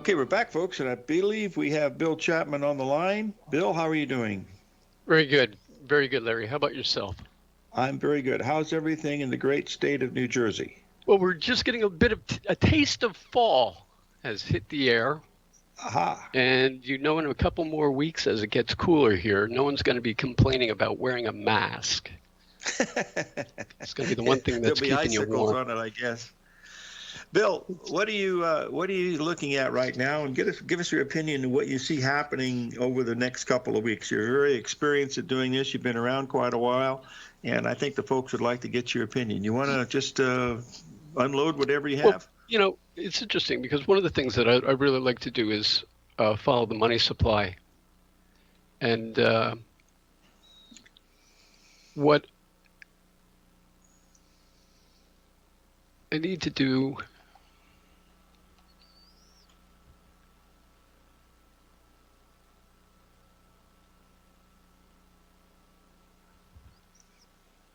Okay, we're back, folks, and I believe we have Bill Chapman on the line. Bill, how are you doing? Very good. Very good, Larry. How about yourself? I'm very good. How's everything in the great state of New Jersey? Well, we're just getting a bit of a taste of fall has hit the air. Aha. And in a couple more weeks as it gets cooler here, no one's going to be complaining about wearing a mask. It's going to be the one thing that's keeping you There'll be icicles warm. on it, I guess. Bill, what are you looking at right now? And give us your opinion of what you see happening over the next couple of weeks. You're very experienced at doing this. You've been around quite a while, and I think the folks would like to get your opinion. You want to just unload whatever you have? Well, it's interesting because one of the things that I really like to do is follow the money supply. And what I need to do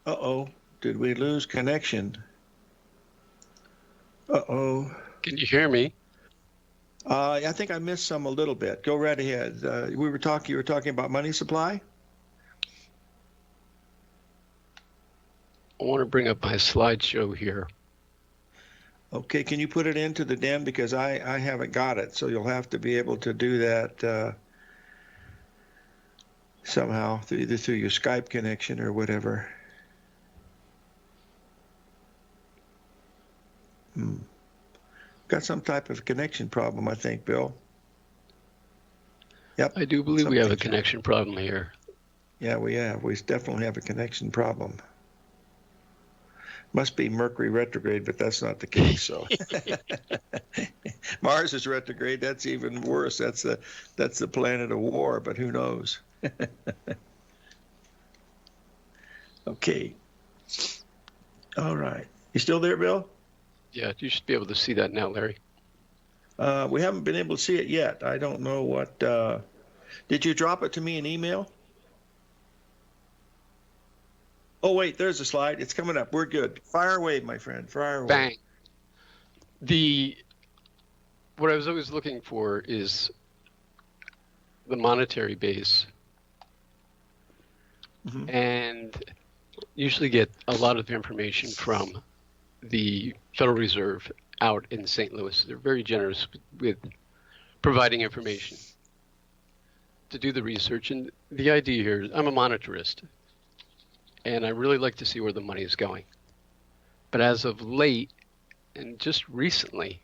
Uh-oh. Did we lose connection? Uh-oh. Can you hear me? I think I missed some a little bit. Go right ahead. You were talking about money supply? I want to bring up my slideshow here. Okay, can you put it into the den? Because I haven't got it, so you'll have to be able to do that somehow, either through your Skype connection or whatever. Got some type of connection problem, I think, Bill. Yep. I do believe we have a connection problem here. Yeah, we have. We definitely have a connection problem. Must be Mercury retrograde, but that's not the case. So Mars is retrograde. That's even worse. That's the planet of war. But who knows? Okay. All right. You still there, Bill? Yeah, you should be able to see that now, Larry. We haven't been able to see it yet. I don't know what. Did you drop it to me in email? Oh, wait, there's a slide. It's coming up. We're good. Fire away, my friend. Fire away. Bang. What I was always looking for is the monetary base. Mm-hmm. And usually get a lot of information from the Federal Reserve out in St. Louis. They're very generous with providing information to do the research. And the idea here is I'm a monetarist, and I really like to see where the money is going. But as of late, and just recently,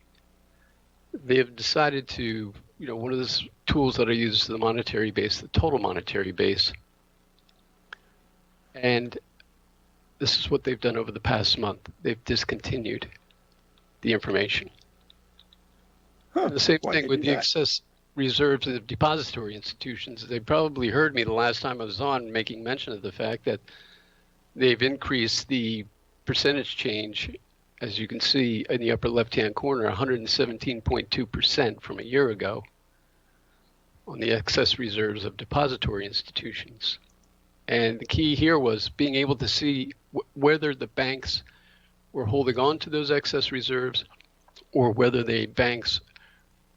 they have decided to, one of the tools that I use is the monetary base, the total monetary base. And this is what they've done over the past month. They've discontinued the information. The same thing with the excess reserves of depository institutions. They probably heard me the last time I was on making mention of the fact that they've increased the percentage change, as you can see in the upper left-hand corner, 117.2% from a year ago on the excess reserves of depository institutions. And the key here was being able to see whether the banks were holding on to those excess reserves or whether the banks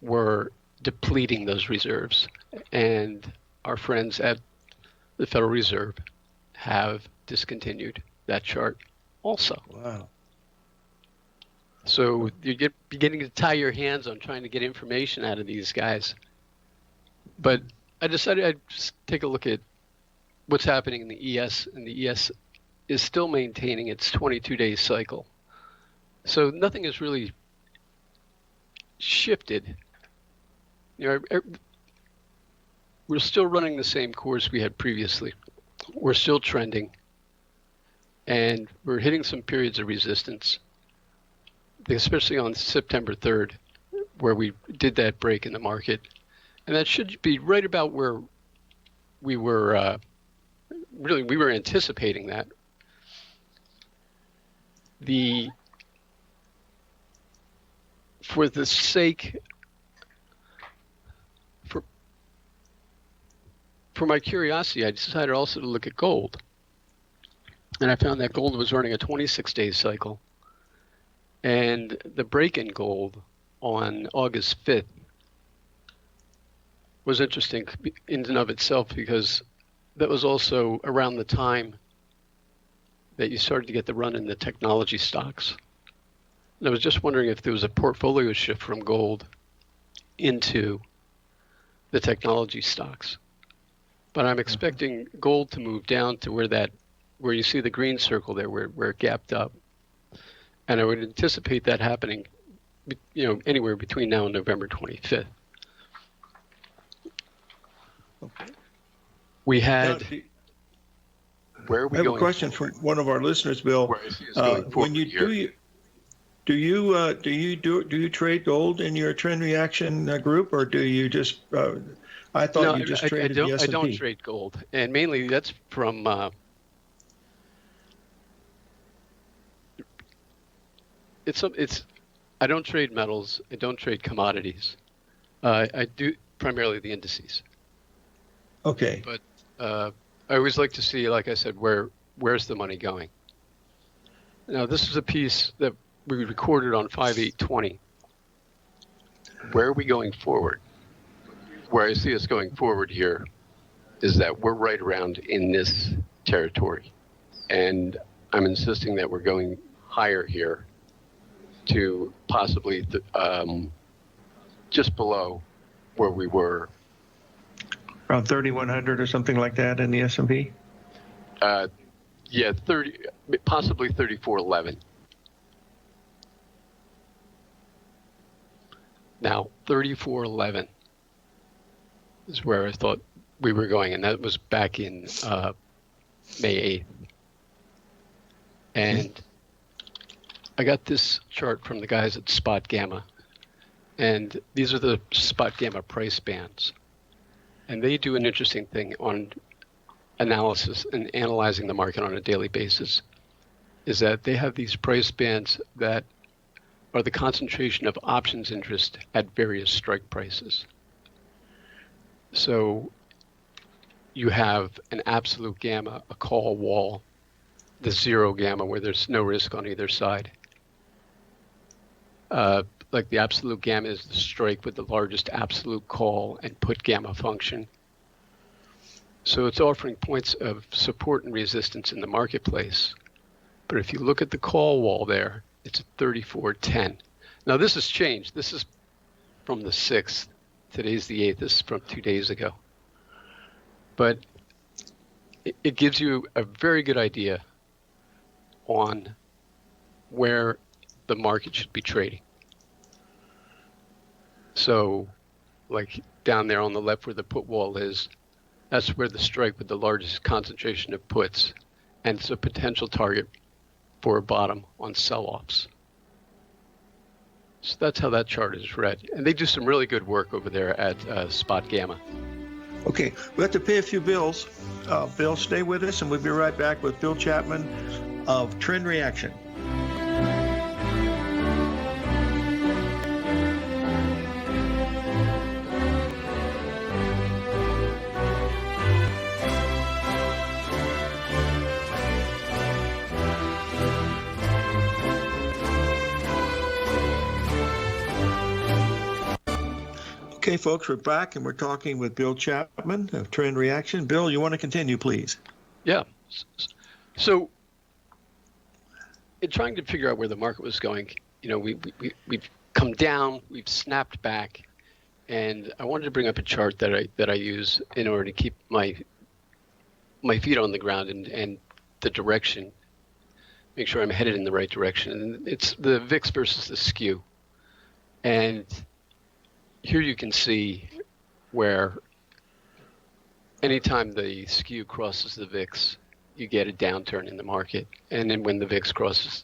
were depleting those reserves. And our friends at the Federal Reserve have discontinued that chart also. Wow. So you're beginning to tie your hands on trying to get information out of these guys. But I decided I'd just take a look at what's happening in the ES, and the ES is still maintaining its 22-day cycle. So nothing has really shifted. We're still running the same course we had previously. We're still trending, and we're hitting some periods of resistance, especially on September 3rd, where we did that break in the market. And that should be right about where we were, we were anticipating that. For the sake, for my curiosity, I decided also to look at gold. And I found that gold was running a 26-day cycle. And the break in gold on August 5th was interesting in and of itself because that was also around the time that you started to get the run in the technology stocks. And I was just wondering if there was a portfolio shift from gold into the technology stocks. But I'm expecting gold to move down to where you see the green circle there, where it gapped up. And I would anticipate that happening, anywhere between now and November 25th. Okay. We had. Where are we I have going? a question for one of our listeners, Bill. When you do you trade gold in your trend reaction group, or do you just? I thought you just traded the S&P. I don't trade gold, and mainly that's from. I don't trade metals. I don't trade commodities. I do primarily the indices. Okay. But I always like to see, like I said, where's the money going? Now, this is a piece that we recorded on 5/8/20. Where are we going forward? Where I see us going forward here is that we're right around in this territory. And I'm insisting that we're going higher here to possibly just below where we were. Around 3,100 or something like that in the S&P? Yeah, possibly 3411. Now, 3411 is where I thought we were going, and that was back in May 8th. And I got this chart from the guys at Spot Gamma, and these are the Spot Gamma price bands. And they do an interesting thing on analysis and analyzing the market on a daily basis, is that they have these price bands that are the concentration of options interest at various strike prices. So you have an absolute gamma, a call wall, the zero gamma where there's no risk on either side. Like the absolute gamma is the strike with the largest absolute call and put gamma function. So it's offering points of support and resistance in the marketplace. But if you look at the call wall there, it's at 3410. Now this has changed. This is from the 6th. Today's the 8th. This is from 2 days ago. But it gives you a very good idea on where the market should be trading. So like down there on the left where the put wall is, that's where the strike with the largest concentration of puts, and it's a potential target for a bottom on sell-offs. So that's how that chart is read. And they do some really good work over there at Spot Gamma. Okay, we have to pay a few bills. Bill, stay with us, and we'll be right back with Bill Chapman of Trend Reaction. Okay, folks, we're back, and we're talking with Bill Chapman of Trend Reaction. Bill, you want to continue, please? Yeah. So in trying to figure out where the market was going, we've come down, we've snapped back, and I wanted to bring up a chart that I use in order to keep my feet on the ground and the direction, make sure I'm headed in the right direction. And it's the VIX versus the skew. And here you can see where anytime the skew crosses the VIX, you get a downturn in the market. And then when the VIX crosses,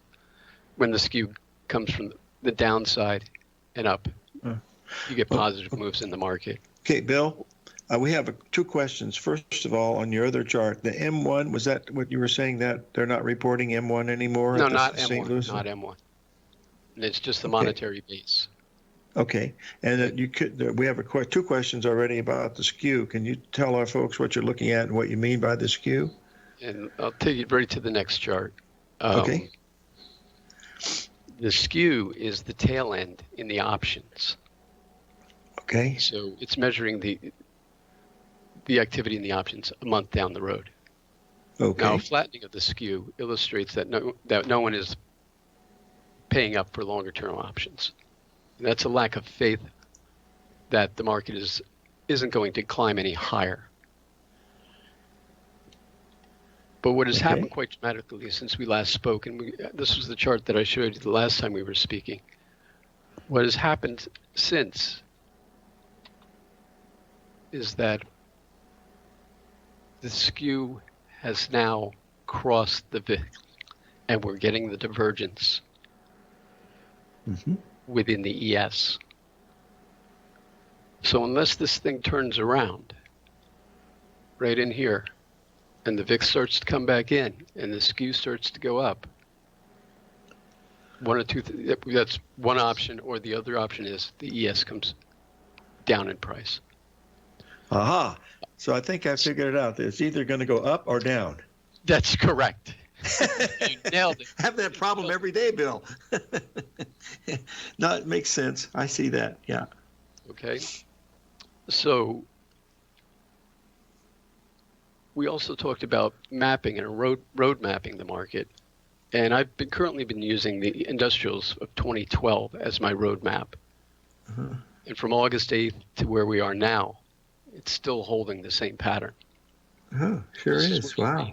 when the skew comes from the downside and up, you get positive moves in the market. Okay, Bill, we have two questions. First of all, on your other chart, the M1, was that what you were saying, that they're not reporting M1 anymore? No, not M1, not M1. It's just the monetary base. Okay, and we have two questions already about the skew. Can you tell our folks what you're looking at and what you mean by the skew? And I'll take you right to the next chart. Okay. The skew is the tail end in the options. Okay. So it's measuring the activity in the options a month down the road. Okay. Now, a flattening of the skew illustrates that no one is paying up for longer term options. And that's a lack of faith that the market isn't going to climb any higher. But what has happened quite dramatically since we last spoke, and this was the chart that I showed you the last time we were speaking, what has happened since is that the skew has now crossed the VIX, and we're getting the divergence within the ES. So unless this thing turns around right in here, and the VIX starts to come back in, and the skew starts to go up, one or two, that's one option, or the other option is the ES comes down in price. Aha. So I think I figured it out. It's either going to go up or down. That's correct. You nailed it. I have that problem every day, Bill. No, it makes sense. I see that. Yeah. Okay. So we also talked about mapping and road mapping the market. And I've currently been using the industrials of 2012 as my roadmap. And from August 8th to where we are now, it's still holding the same pattern. Sure is. Wow.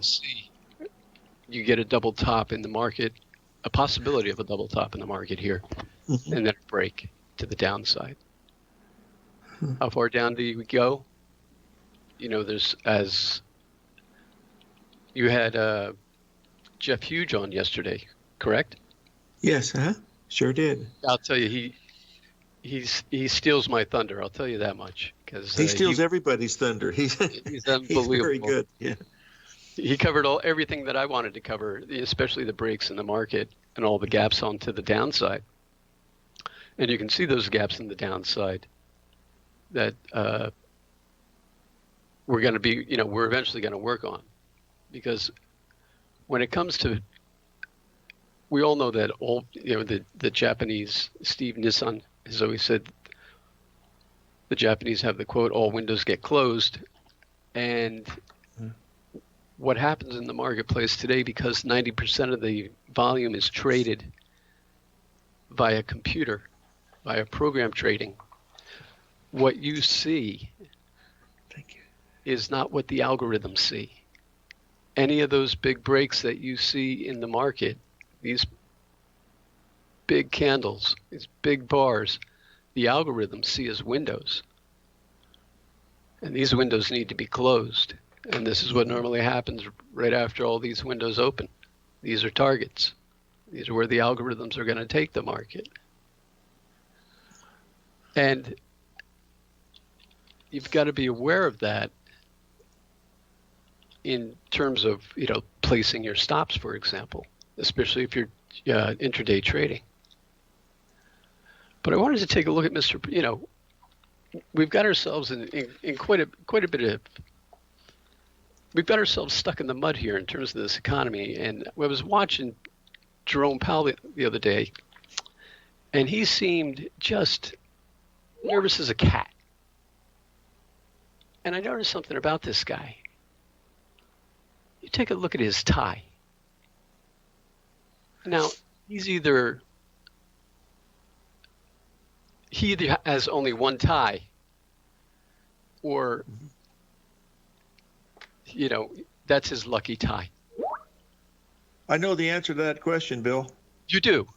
You get a double top in the market, a possibility of a double top in the market here, and then a break to the downside. How far down do we go? You know, as you had Jeff Hughes on yesterday, correct? Yes, sure did. I'll tell you, he steals my thunder. I'll tell you that much, because he steals everybody's thunder. He's unbelievable. He's very good. Yeah. He covered everything that I wanted to cover, especially the breaks in the market and all the gaps onto the downside. And you can see those gaps in the downside that we're going to be, we're eventually going to work on, because when it comes to, we all know that the Japanese, Steve Nissan has always said, the Japanese have the quote, all windows get closed. And what happens in the marketplace today, because 90% of the volume is traded via computer, via program trading, what you see is not what the algorithms see. Any of those big breaks that you see in the market, these big candles, these big bars, the algorithms see as windows. And these windows need to be closed. And this is what normally happens right after all these windows open. These are targets. These are where the algorithms are going to take the market. And you've got to be aware of that in terms of, placing your stops, for example, especially if you're intraday trading. But I wanted to take a look at we've got ourselves in quite a bit of, we've got ourselves stuck in the mud here in terms of this economy. And I was watching Jerome Powell the other day, and he seemed just nervous as a cat. And I noticed something about this guy. You take a look at his tie. Now, he either has only one tie, or, that's his lucky tie. I know the answer to that question, Bill. You do?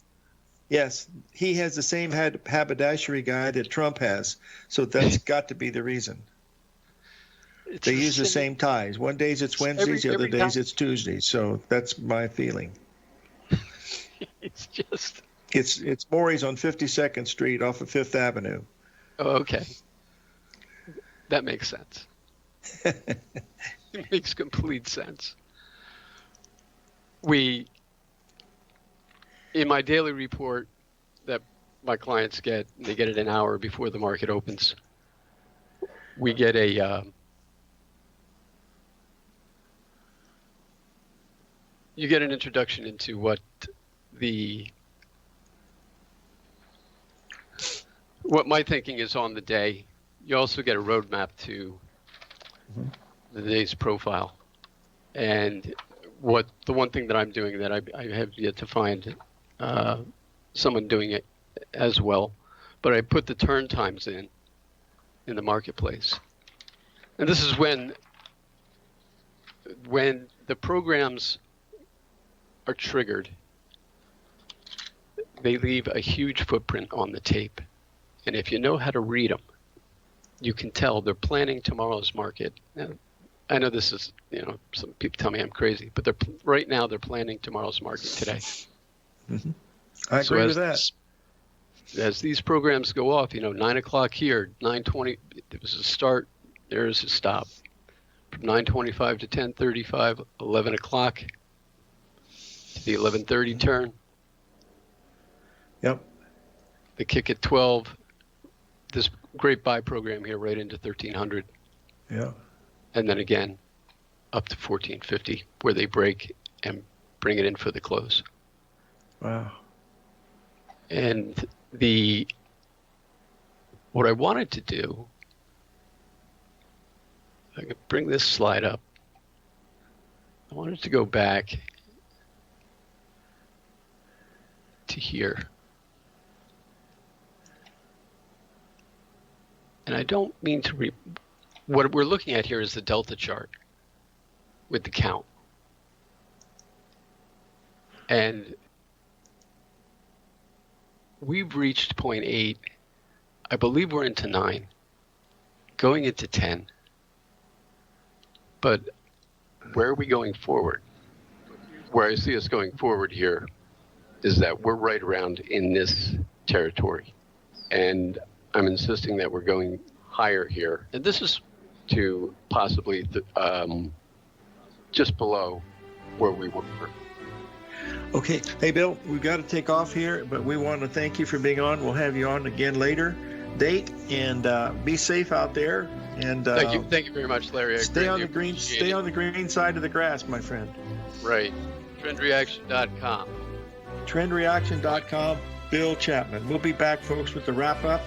Yes. He has the same haberdashery guy that Trump has, so that's got to be the reason. They use the same ties. One days it's Wednesdays, the other days it's Tuesdays. So that's my feeling. It's just... It's Maury's on 52nd Street off of Fifth Avenue. Oh, okay. That makes sense. It makes complete sense. In my daily report that my clients get, they get it an hour before the market opens, we get you get an introduction into what my thinking is on the day. You also get a roadmap to the day's profile. And the one thing that I'm doing that I have yet to find someone doing it as well, but I put the turn times in the marketplace. And this is when the programs are triggered, they leave a huge footprint on the tape. And if you know how to read them, you can tell they're planning tomorrow's market. Now, I know this is, some people tell me I'm crazy, but right now they're planning tomorrow's market today. Mm-hmm. I agree with that. As these programs go off, 9 o'clock here, 9:20, it was a start, there's a stop. From 9:25 to 10:35, 11 o'clock to the 11:30 turn. Yep. The kick at 12, this great buy program here right into 1300. Yeah. And then again, up to 1450, where they break and bring it in for the close. Wow. And what I wanted to do, I could bring this slide up. I wanted to go back to here. And I don't mean to what we're looking at here is the delta chart with the count. And we've reached 0.8. I believe we're into 9, going into 10. But where are we going forward? Where I see us going forward here is that we're right around in this territory. And I'm insisting that we're going higher here. And this is to possibly just below where we were. Okay. Hey, Bill, we've got to take off here, but we want to thank you for being on. We'll have you on again later date, and be safe out there. And thank you very much, Larry. Stay on the green side of the grass, my friend. Right. Trendreaction.com. Trendreaction.com. Bill Chapman. We'll be back, folks, with the wrap up.